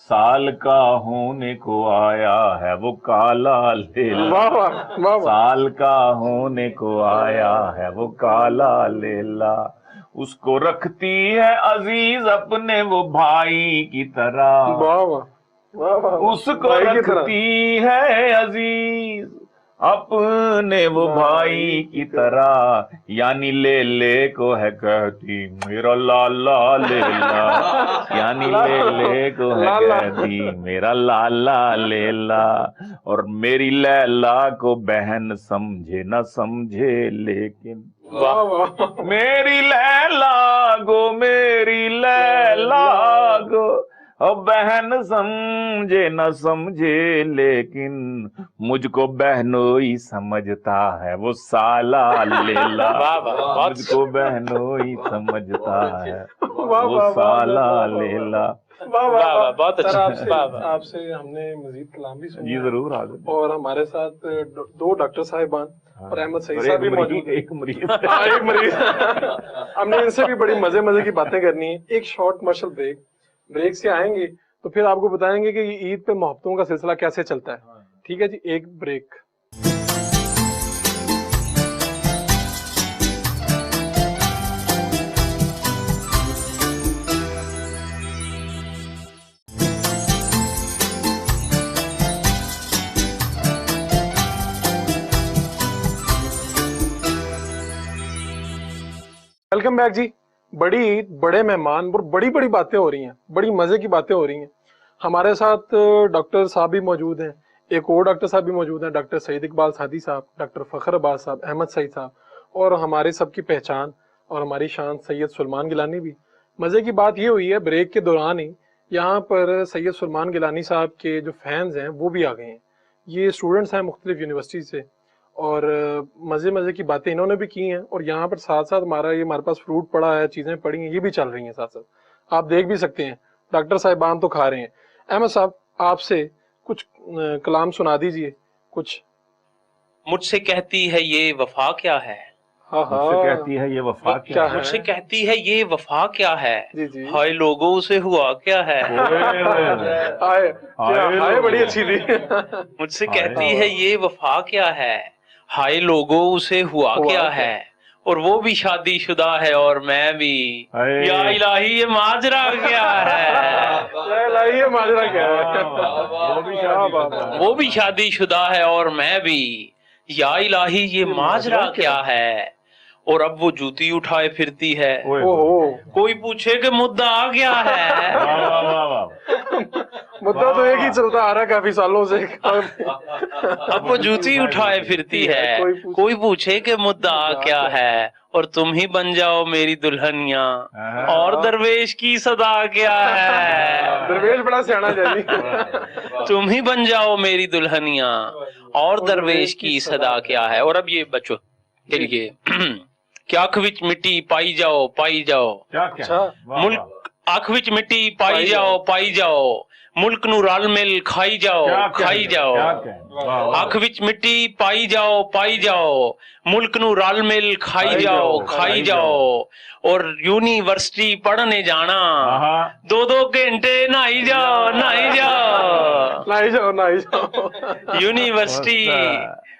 Speaker 1: سال کا ہونے کو آیا ہے وہ کالا لیلا، سال کا ہونے کو آیا ہے وہ کالا لیلا، اس کو رکھتی ہے عزیز اپنے وہ بھائی کی طرح، اس کو رکھتی ہے عزیز اپنے وہ بھائی کی طرح، یعنی لے لے کو ہے کہتی میرا لالا لیلا، یعنی لے لے کو ہے کہتی میرا لالا لیلا، اور میری لیلا کو بہن سمجھے نہ سمجھے لیکن، میری لیلا گو بہن سمجھے نہ سمجھے لیکن، مجھ کو بہنوئی سمجھتا ہے وہ سالا لیلا، مجھ کو بہنوئی سمجھتا ہے وہ سالا لیلا۔
Speaker 4: بہت اچھا۔
Speaker 3: آپ سے ہم نے مزید کلام بھی سنا
Speaker 1: جی ضرور حاضر،
Speaker 3: اور ہمارے ساتھ دو ڈاکٹر صاحبان اور احمد سعید صاحب بھی موجود،
Speaker 1: ایک مریض
Speaker 3: ایک مریض، ہم نے ان سے بھی بڑی مزے کی باتیں کرنی ہیں۔ ایک شارٹ کمرشل بریک سے آئیں گے تو پھر آپ کو بتائیں گے کہ یہ عید پہ محبتوں کا سلسلہ کیسے چلتا ہے۔ ٹھیک ہے جی، ایک بریک۔ ویلکم بیک جی۔ بڑی عید، بڑے مہمان اور بڑی باتیں ہو رہی ہیں، بڑی مزے کی باتیں ہو رہی ہیں۔ ہمارے ساتھ ڈاکٹر صاحب بھی موجود ہیں، ایک اور ڈاکٹر صاحب بھی موجود ہیں، ڈاکٹر سعید اقبال سعدی صاحب، ڈاکٹر فخر عباس صاحب، احمد سعید صاحب، اور ہمارے سب کی پہچان اور ہماری شان سید سلمان گیلانی بھی۔ مزے کی بات یہ ہوئی ہے بریک کے دوران ہی یہاں پر سید سلمان گیلانی صاحب کے جو فینز ہیں وہ بھی آ گئے ہیں۔ یہ اسٹوڈنٹس ہیں مختلف یونیورسٹی سے، اور مزے کی باتیں انہوں نے بھی کی ہیں، اور یہاں پر ساتھ ہمارے پاس فروٹ پڑا ہے، چیزیں پڑی ہیں، یہ بھی چل رہی ہیں ساتھ آپ دیکھ بھی سکتے ہیں۔ ڈاکٹر صاحبان تو کھا رہے ہیں۔ احمد صاحب آپ سے کچھ کلام سنا دیجئے کچھ۔
Speaker 4: مجھ سے کہتی ہے یہ وفا کیا ہے،
Speaker 1: مجھ سے کہتی ہے یہ وفا کیا ہے،
Speaker 4: مجھ سے کہتی ہے یہ وفا کیا ہے،
Speaker 3: جی
Speaker 4: ہائے لوگوں سے ہوا کیا ہے،
Speaker 3: ہائے بڑی اچھی تھی۔
Speaker 4: مجھ سے کہتی ہے یہ وفا کیا ہے، ہائے لوگوں سے ہوا کیا ہے، اور وہ بھی شادی شدہ ہے اور میں بھی، یا الہی یہ ماجرا کیا ہے، وہ بھی شادی شدہ ہے اور میں بھی، یا الہی یہ ماجرا کیا ہے، اور اب وہ جوتی اٹھائے پھرتی ہے، کوئی پوچھے کہ مدعا آ گیا ہے،
Speaker 3: مدعا تو ایک ہی چلتا آ رہا ہے کافی سالوں سے،
Speaker 4: اب وہ جوتی اٹھائے پھرتی ہے، کوئی پوچھے کہ مدعا کیا ہے، اور تم ہی بن جاؤ میری دلہنیاں، اور درویش کی صدا کیا ہے،
Speaker 3: درویش بڑا سیانا جی،
Speaker 4: تم ہی بن جاؤ میری دلہنیاں، اور درویش کی صدا کیا ہے۔ اور اب یہ بچوں کے لیے کہ آنکھ وچ مٹی پائی جاؤ پائی جاؤ، ملک آنکھ وچ مٹی پائی جاؤ، ملک نو رل مل کھائی جاؤ کھائی جاؤ، آنکھ وچ مٹی پائی جاؤ، ملک نو رل مل کھائی جاؤ، اور یونیورسٹی پڑھنے جانا، 2 گھنٹے نہائی جاؤ، یونیورسٹی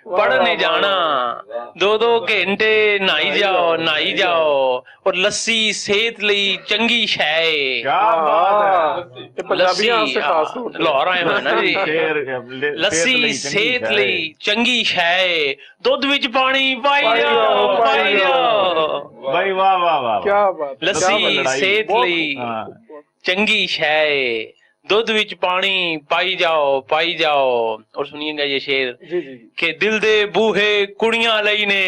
Speaker 4: پڑھنے جانا، 2 گھنٹے نہائی جاؤ، اور لسی صحت لئی چنگی شے، لسی لاہور آئے ہوئے نا جی، لسی صحت لئی چنگی شے، دودھ وچ پانی پائی جاؤ، لسی صحت لئی چنگی شے، دودھ وچ پانی پائی جاؤ۔ اور سنیے گا یہ شعر کہ دل دے بوہے کڑیاں لئی نے،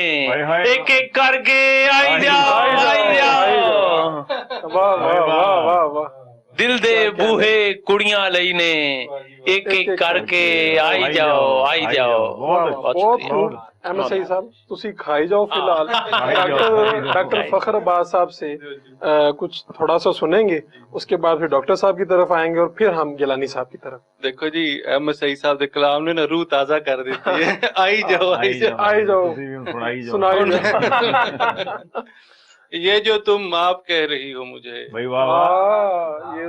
Speaker 4: ایک ایک کر کے آئی جاؤ، دل دے بوہے کڑیاں لئی نے، ایک ایک کر کے آئی جاؤ۔
Speaker 3: احمد سعید صاحب تسی کھائی جاؤ فی الحال۔ ڈاکٹر فخر عباس صاحب سے کچھ تھوڑا سا سنیں گے، اس کے بعد پھر ڈاکٹر صاحب کی طرف آئیں گے، اور پھر ہم گیلانی صاحب کی طرف۔
Speaker 5: دیکھو جی احمد سعید صاحب کے کلام نے نا روح تازہ کر دیتی ہے، آئی جاؤ سنائی جاؤ۔ یہ جو تم آپ کہہ رہی ہو مجھے،
Speaker 3: یہ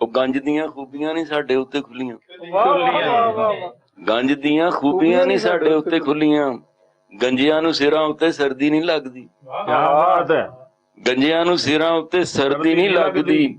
Speaker 2: ਉਹ ਗੰਜ ਦੀਆਂ ਖੂਬੀਆਂ ਨਹੀਂ ਸਾਡੇ ਉੱਤੇ ਖੁੱਲੀਆਂ, ਗੰਜ ਦੀਆਂ ਖੂਬੀਆਂ ਨਹੀਂ ਸਾਡੇ ਉੱਤੇ ਖੁੱਲੀਆਂ, ਗੰਜਿਆਂ ਨੂੰ ਸਿਰਾਂ ਉੱਤੇ ਸਰਦੀ ਨਹੀਂ ਲੱਗਦੀ।
Speaker 1: ਕੀ ਬਾਤ ਹੈ।
Speaker 2: ਗੰਜਿਆਂ ਨੂੰ ਸਿਰਾਂ ਉੱਤੇ ਸਰਦੀ ਨਹੀਂ ਲੱਗਦੀ,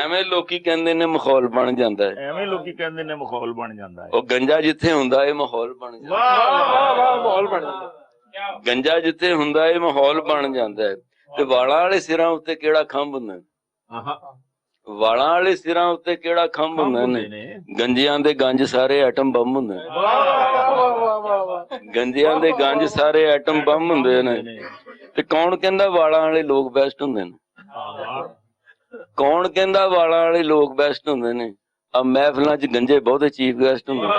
Speaker 2: ਐਵੇਂ ਲੋਕੀ ਕਹਿੰਦੇ ਨੇ ਮਾਹੌਲ ਬਣ ਜਾਂਦਾ ਹੈ।
Speaker 1: ਐਵੇਂ ਲੋਕੀ ਕਹਿੰਦੇ ਨੇ ਮਾਹੌਲ ਬਣ ਜਾਂਦਾ ਹੈ।
Speaker 2: ਉਹ ਗੰਜਾ ਜਿੱਥੇ ਹੁੰਦਾ ਹੈ ਮਾਹੌਲ ਬਣ ਜਾਂਦਾ
Speaker 1: ਵਾਹ ਵਾਹ ਵਾਹ,
Speaker 3: ਮਾਹੌਲ ਬਣ ਜਾਂਦਾ।
Speaker 2: ਹੈ। ਗੰਜਾ ਜਿੱਥੇ ਹੁੰਦਾ ਹੈ ਮਾਹੌਲ ਬਣ ਜਾਂਦਾ ਹੈ। ਤੇ ਵਾਲਾਂ ਵਾਲੇ ਸਿਰਾਂ ਉੱਤੇ ਕਿਹੜਾ ਖੰਭ ਹੁੰਦਾ?
Speaker 1: ਆਹਾ,
Speaker 2: ਵਾਲਾਂ ਵਾਲੇ ਸਿਰਾਂ ਉੱਤੇ ਕਿਹੜਾ ਖੰਭ ਹੁੰਦਾ ਨੇ? ਗੰਜਿਆਂ ਦੇ ਗੰਜ ਸਾਰੇ ਐਟਮ ਬੰਬ ਹੁੰਦੇ ਨੇ। ਗੰਜਿਆਂ ਦੇ ਗੰਜ ਸਾਰੇ ਐਟਮ ਬੰਬ ਹੁੰਦੇ ਨੇ। ਤੇ ਕੌਣ ਕਹਿੰਦਾ ਵਾਲਾਂ ਵਾਲੇ ਲੋਕ ਬੈਸਟ ਹੁੰਦੇ ਨੇ? ਕੌਣ ਕਹਿੰਦਾ ਵਾਲਾਂ ਵਾਲੇ ਲੋਕ ਬੈਸਟ ਹੁੰਦੇ ਨੇ? ਆ ਮਹਿਫਲਾਂ 'ਚ ਗੰਜੇ ਬਹੁਤੇ ਚੀਫ ਗੈਸਟ ਹੁੰਦੇ ਨੇ।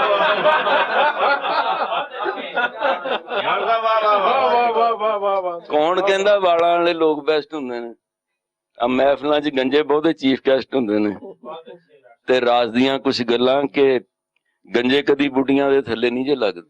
Speaker 2: ਕੌਣ ਕਹਿੰਦਾ ਵਾਲਾਂ ਵਾਲੇ ਲੋਕ ਬੈਸਟ ਹੁੰਦੇ ਨੇ? ਆ ਮਹਿਫਲਾਂ 'ਚ ਗੰਜੇ ਬਹੁਤੇ ਚੀਫ ਗੈਸਟ ਹੁੰਦੇ ਨੇ। ਤੇ ਰਾਜ ਦੀਆਂ ਕੁਝ ਗੱਲਾਂ ਕਿ ਗੰਜੇ ਕਦੀ ਬੁੱਢੀਆਂ ਦੇ ਥੱਲੇ ਨਹੀਂ ਜੇ ਲੱਗਦੇ।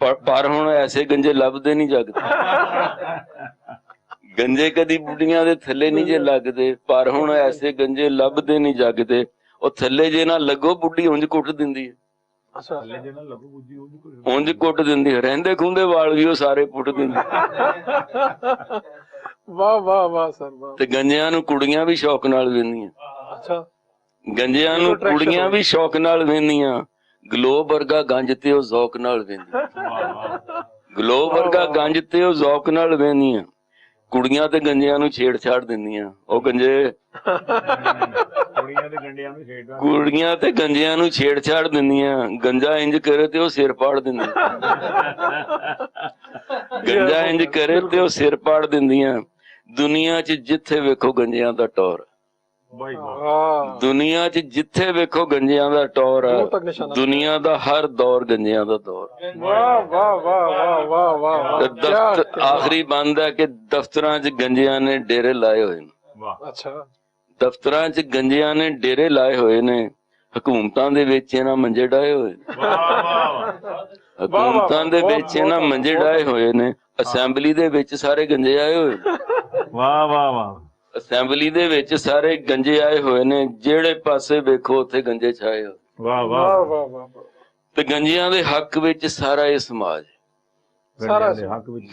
Speaker 2: ਪਰ ਹੁਣ ਐਸੇ ਗੰਜੇ ਲੱਭਦੇ ਨਹੀਂ ਜਗਦੇ। ਗੰਜੇ ਕਦੀ ਬੁੱਢੀਆਂ ਦੇ ਥੱਲੇ ਨਹੀਂ ਜੇ ਲੱਗਦੇ, ਪਰ ਹੁਣ ਐਸੇ ਗੰਜੇ ਲੱਭਦੇ ਨਹੀਂ ਜਗਦੇ। ਉਹ ਥੱਲੇ ਜੇ ਨਾ ਲੱਗੋ ਬੁੱਢੀ ਉਂਝ ਕੁੱਟ ਦਿੰਦੀ ਹੈ। ਉਂਝ ਕੁੱਟ ਦਿੰਦੀ ਹੈ। ਰਹਿੰਦੇ ਖੁੰਦੇ ਵਾਲ ਵੀ ਉਹ ਸਾਰੇ ਪੁੱਟ ਦਿੰਦੀ।
Speaker 3: ਵਾਹ ਵਾਹ ਵਾਹ ਸਰ ਵਾਹ।
Speaker 2: ਤੇ ਗੰਜਿਆਂ ਨੂੰ ਕੁੜੀਆਂ ਵੀ ਸ਼ੌਕ ਨਾਲ ਵੇਂਦੀਆਂ।
Speaker 3: ਅੱਛਾ,
Speaker 2: ਗੰਜਿਆਂ ਨੂੰ ਕੁੜੀਆਂ ਵੀ ਸ਼ੌਕ ਨਾਲ ਵੇਂਦੀਆਂ। ਗਲੋਬ ਵਰਗਾ ਗੰਜ ਤੇ ਉਹ ਜ਼ੌਕ ਨਾਲ ਵੇਂਦੀਆਂ। ਗਲੋਬ ਵਰਗਾ ਗੰਜ ਤੇ ਉਹ ਜ਼ੌਕ ਨਾਲ ਵੇਂਦੀਆਂ। ਕੁੜੀਆਂ ਤੇ ਗੰਜਿਆਂ ਨੂੰ ਛੇੜ-ਛਾੜ ਦਿੰਦੀਆਂ। ਉਹ ਗੰਜੇ ਕੁੜੀਆਂ ਤੇ ਗੰਜਿਆਂ ਨੂੰ ਛੇੜ-ਛਾੜ ਦਿੰਦੀਆਂ। ਗੰਜਾ ਇੰਜ ਕਰੇ ਤੇ ਉਹ ਸਿਰ ਪਾੜ ਦਿੰਦੀਆਂ। ਗੰਜਾ ਇੰਜ ਕਰੇ ਤੇ ਉਹ ਸਿਰ ਪਾੜ ਦਿੰਦੀਆਂ। ਦੁਨੀਆ 'ਚ ਜਿੱਥੇ ਵੇਖੋ ਗੰਜਿਆਂ ਦਾ ਟੌਰ। ਦੁਨੀਆ 'ਚ ਜਿੱਥੇ ਵੇਖੋ ਗੰਜਿਆਂ ਦਾ ਟੌਰ ਹੈ। ਦੁਨੀਆ ਦਾ ਹਰ ਦੌਰ ਗੰਜਿਆਂ ਦਾ ਦੌਰ।
Speaker 3: ਵਾਹ ਵਾਹ ਵਾਹ ਵਾਹ ਵਾਹ।
Speaker 2: ਆਖਰੀ ਬੰਦ ਹੈ ਕਿ ਦਫ਼ਤਰਾਂ 'ਚ ਗੰਜਿਆਂ ਨੇ ਡੇਰੇ ਲਾਏ ਹੋਏ ਨੇ।
Speaker 3: ਅੱਛਾ,
Speaker 2: ਦਫ਼ਤਰਾਂ 'ਚ ਗੰਜਿਆਂ ਨੇ ਡੇਰੇ ਲਾਏ ਹੋਏ ਨੇ। ਹਕੂਮਤਾਂ ਦੇ ਵਿੱਚ ਇਹਨਾਂ ਮੰਜੇ ਡਾਏ ਹੋਏ ਨੇ। ਹਕੂਮਤਾਂ ਦੇ ਵਿੱਚ ਇਹਨਾਂ ਮੰਜੇ ਡਾਏ ਹੋਏ ਨੇ। ਅਸੈਂਬਲੀ ਦੇ ਵਿੱਚ ਸਾਰੇ ਗੰਜੇ ਆਏ ਹੋਏ ਨੇ।
Speaker 1: ਵਾਹ ਵਾਹ ਵਾਹ,
Speaker 2: ਅਸੈਂਬਲੀ ਦੇ ਵਿੱਚ ਸਾਰੇ ਗੰਜੇ ਆਏ ਹੋਏ ਨੇ। ਜਿਹੜੇ ਪਾਸੇ ਵੇਖੋ ਉੱਥੇ ਗੰਜੇ ਛਾਏ ਹੋਏ।
Speaker 1: ਵਾਹ ਵਾਹ ਵਾਹ ਵਾਹ,
Speaker 2: ਤੇ ਗੰਜਿਆਂ ਦੇ ਹੱਕ ਵਿੱਚ ਸਾਰਾ ਇਹ ਸਮਾਜ।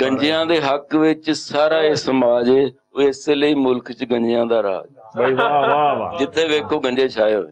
Speaker 2: ਗੰਜਿਆਂ ਦੇ ਹੱਕ ਵਿੱਚ ਸਾਰਾ ਇਹ ਸਮਾਜ ਹੈ। ਉਹ ਇਸੇ ਲਈ ਮੁਲਕ 'ਚ ਗੰਜਿਆਂ ਦਾ ਰਾਜ।
Speaker 1: ਵਾਹ ਵਾਹ ਵਾਹ,
Speaker 2: ਜਿੱਥੇ ਵੇਖੋ ਗੰਜੇ ਛਾਏ ਹੋਏ।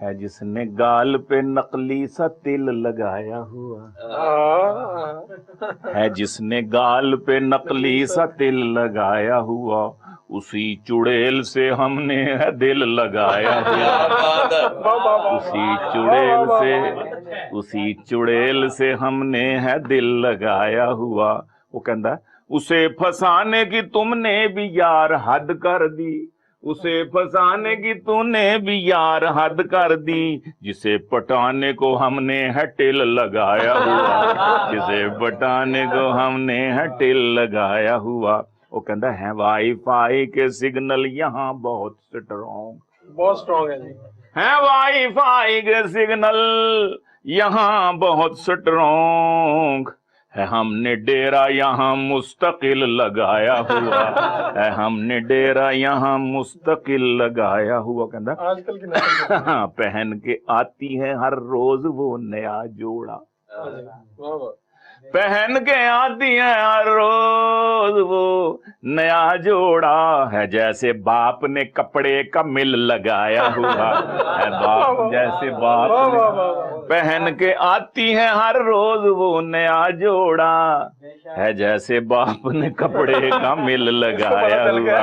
Speaker 1: ہے جس نے گال پہ نقلی سا تل لگایا ہوا، ہے جس نے گال پہ نقلی سا تل لگایا ہوا، اسی چڑیل سے ہم نے ہے دل لگایا ہوا، اسی چڑیل سے ہم نے ہے دل لگایا ہوا۔ وہ کہندا اسے پھنسانے کی تم نے بھی یار حد کر دی، اسے پھنسانے کی تو نے بھی یار حد کر دی، جسے پٹانے کو ہم نے ہے ٹل لگایا ہوا، جسے پٹانے کو ہم نے ہے ٹل لگایا ہوا۔ وہ کہندا ہے وائی فائی کے سگنل یہاں بہت
Speaker 3: سٹرونگ ہے جی،
Speaker 1: ہے وائی فائی کے سگنل یہاں بہت سٹرونگ، ہے ہم نے ڈیرا یہاں مستقل لگایا ہوا، ہے ہم نے ڈیرا یہاں مستقل لگایا ہوا۔ کہندا
Speaker 3: آج کل کی
Speaker 1: پہن کے آتی ہے ہر روز وہ نیا جوڑا، پہن کے آتی ہے ہر روز وہ نیا جوڑا، ہے جیسے باپ نے کپڑے کا مل لگایا ہوا، ہے باپ جیسے باپ نے پہن کے آتی ہے ہر روز وہ نیا جوڑا، ہے جیسے باپ نے کپڑے کا مل لگایا ہوا،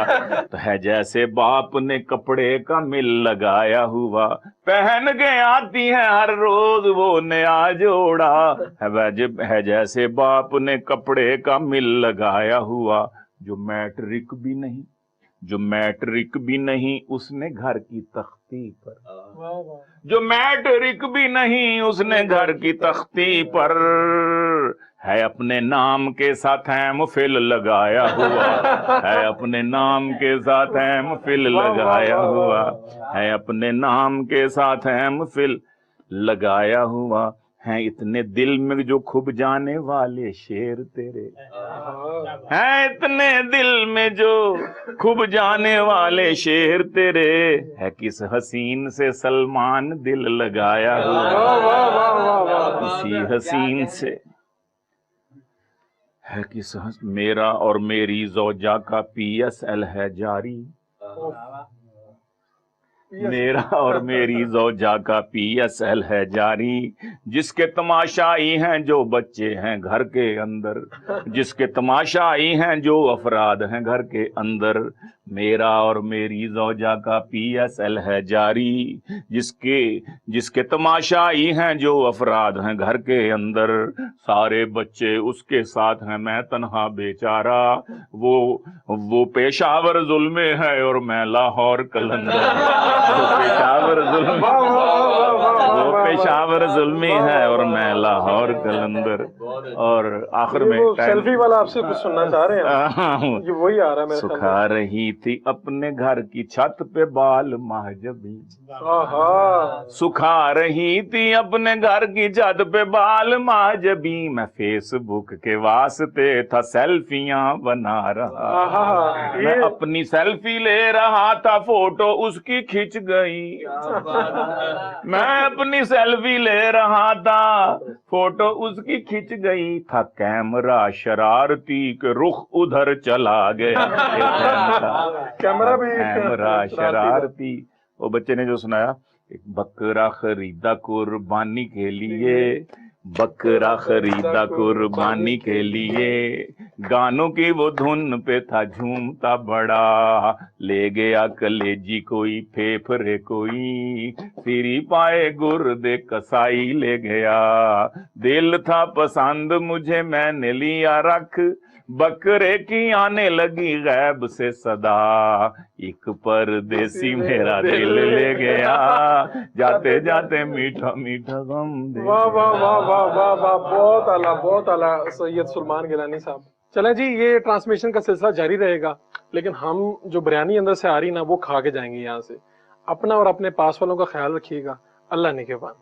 Speaker 1: تو ہے جیسے باپ نے کپڑے کا مل لگایا ہوا، پہن کے آتی ہے ہر روز وہ نیا جوڑا، ہے جیسے باپ نے کپڑے کا مل لگایا ہوا، جو میٹرک بھی نہیں، جو میٹرک بھی نہیں اس نے گھر کی تختی پر، جو میٹرک بھی نہیں اس نے گھر کی تختی پر، ہے اپنے نام کے ساتھ ایم فل لگایا ہوا، ہے اپنے نام کے ساتھ ایم فل لگایا ہوا، ہے اپنے نام کے ساتھ ایم فل لگایا ہوا، ہیں اتنے دل میں جو کھب جانے والے شیر تیرے، ہیں اتنے دل میں جو کھب جانے والے شیر تیرے، ہے کس حسین سے سلمان دل لگایا ہوا، کسی حسین سے ہے کس میرا اور میری زوجہ کا پی ایس ایل ہے جاری، میرا اور میری زوجہ کا پی ایس ایل ہے جاری، جس کے تماشائی ہیں جو بچے ہیں گھر کے اندر، جس کے تماشائی ہیں جو افراد ہیں گھر کے اندر، میرا اور میری زوجہ کا پی ایس ایل ہے جاری، جس کے تماشائی ہیں جو افراد ہیں گھر کے اندر، سارے بچے اس کے ساتھ ہیں میں تنہا بیچارہ، وہ پیشاور ظلم ہے اور میں لاہور قلندر، وہ پیشاور ظلمی ہے اور میں لاہور قلندر۔ اور آخر میں
Speaker 3: سیلفی والا آپ سے کچھ سننا چاہ رہے ہیں، یہ وہی آ رہا ہے میرے خیال میں۔
Speaker 1: سکھا رہی تھی اپنے گھر کی چھت پہ بال مہجبی، سکھا رہی تھی اپنے گھر کی چھت پہ بال مہجبی، میں فیس بک کے واسطے تھا سیلفیاں بنا رہا، میں اپنی سیلفی لے رہا تھا فوٹو اس کی کھچ گئی، میں اپنی سیلفی لے رہا تھا فوٹو اس کی کھچ گئی، تھا کیمرہ شرارتی کہ رخ ادھر چلا گیا، کیمرہ شرارتی۔ وہ بچے نے جو سنایا، ایک بکرا خریدا قربانی کے لیے، بکرا خریدا قربانی کے لیے، گانوں کی وہ دھن پہ تھا جھومتا بڑا، لے گیا کلیجی کوئی پھیپھڑے کوئی، سیری پائے گردے کسائی لے گیا، دل تھا پسند مجھے میں نے لیا رکھ، بکرے کی آنے لگی غیب سے صدا، ایک پردیسی میرا دل لے گیا، جاتے جاتے میٹھا میٹھا غم دے۔
Speaker 3: واہ واہ واہ واہ واہ واہ، بہت اعلیٰ بہت اعلیٰ سید سلمان گیلانی صاحب۔ چلیں جی، یہ ٹرانسمیشن کا سلسلہ جاری رہے گا، لیکن ہم جو بریانی اندر سے آ رہی نا وہ کھا کے جائیں گے یہاں سے۔ اپنا اور اپنے پاس والوں کا خیال رکھیے گا۔ اللہ نگہبان۔